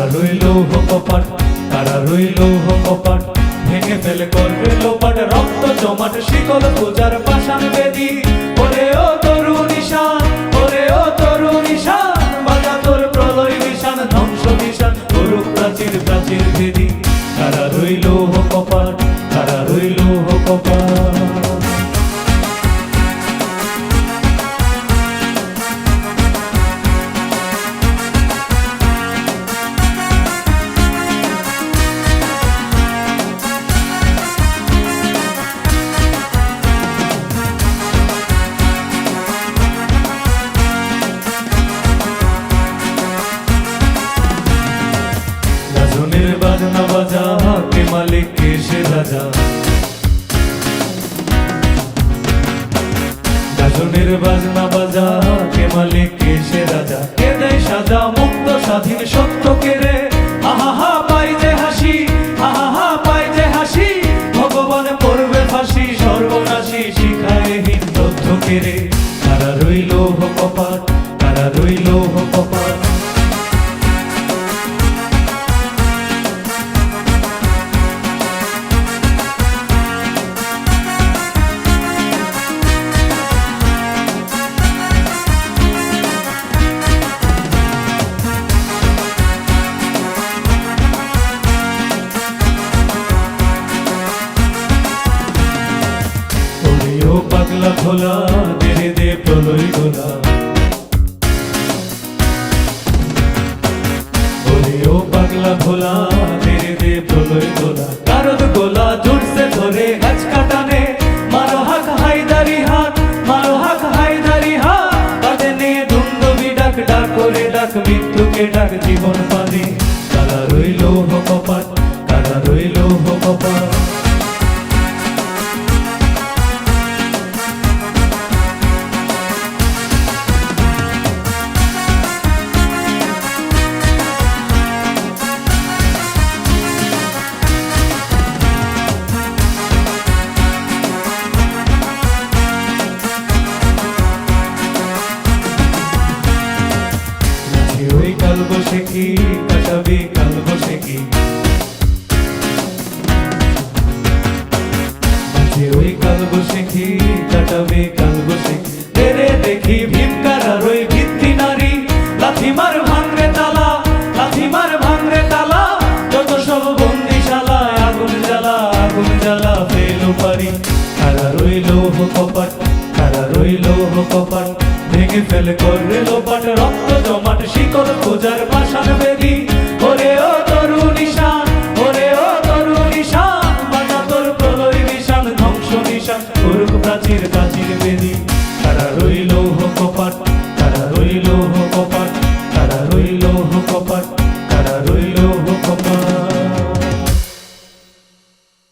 কারা রইল কপাট, কারা রইল কপাট, ভেঙে ফেলে করবে লোপাট, রক্ত জমাট শিকল পূজার পাষাণ বেদী। ওরে ও তরুণ ঈশান, ওরে ও তরুণ ঈশান, বাজা তোর প্রলয় নিশান, ধ্বংস নিশান করুক প্রাচীর প্রাচীর ভেদী। কারা রইল কপাট, কারা রইল কপাট। গাজনের বাজনা বাজা, কে মালিক কে সে রাজা। গাজনের বাজনা বাজা, কে মালিক কে সে রাজা। কে দেয় সাজা মুক্ত স্বাধীন সত্য কে রে। আহা হা পাই যে হাসি, আহা হা পাই যে হাসি, ভগবান পড়বে ফাঁসি সর্বনাশী শিখায় হীন তথ্য কে রে। কারা রইল কপাট, কারা রইল কপাট। পাগলা ভোলা দেরে দে প্রলয় গোলা, ওরে ও পাগলা ভোলা দেরে দে প্রলয় গোলা। কারদ গোলা জুড়ছে ধরে গাছকা টানে, মারো হাক হায়দারি হাত, মারো হাক হায়দারি হাত। কাঁধে নিয়ে ধুন্দবি ডাক, ডাক করে ডাক মৃত্যুকে ডাক জীবন পানে। কারা রইল কপাট, কারা রইল কপাট। ওই কাল বসে কি কাটাবি কাল বসে কি, ওই কাল বসে কি কাটাবি কাল বসে কি। তেরে দেখি ভীমকারার ওই ভিত্তি নারী, লাথি মার ভাঙরে তালা, লাথি মার ভাঙরে তালা। যত সব বন্দিশালায় আগুন জ্বালা, আগুন জ্বালা ফেলো পারি। কারা রইল কপাট, কারা রইল কপাট, ভেঙে ফেলে করবে লোপাট, রক্ত জমাট শিকল পূজার পাষাণ বেদী। ওরে ও তরুণ ঈশান, ওরে ও তরুণ ঈশান, বাজা তোর প্রলয় নিশান, ধ্বংস নিশান করুক প্রাচীর প্রাচীর বেদী। কারা রইল কপাট, কারা রইল কপাট, কারা রইল কপাট।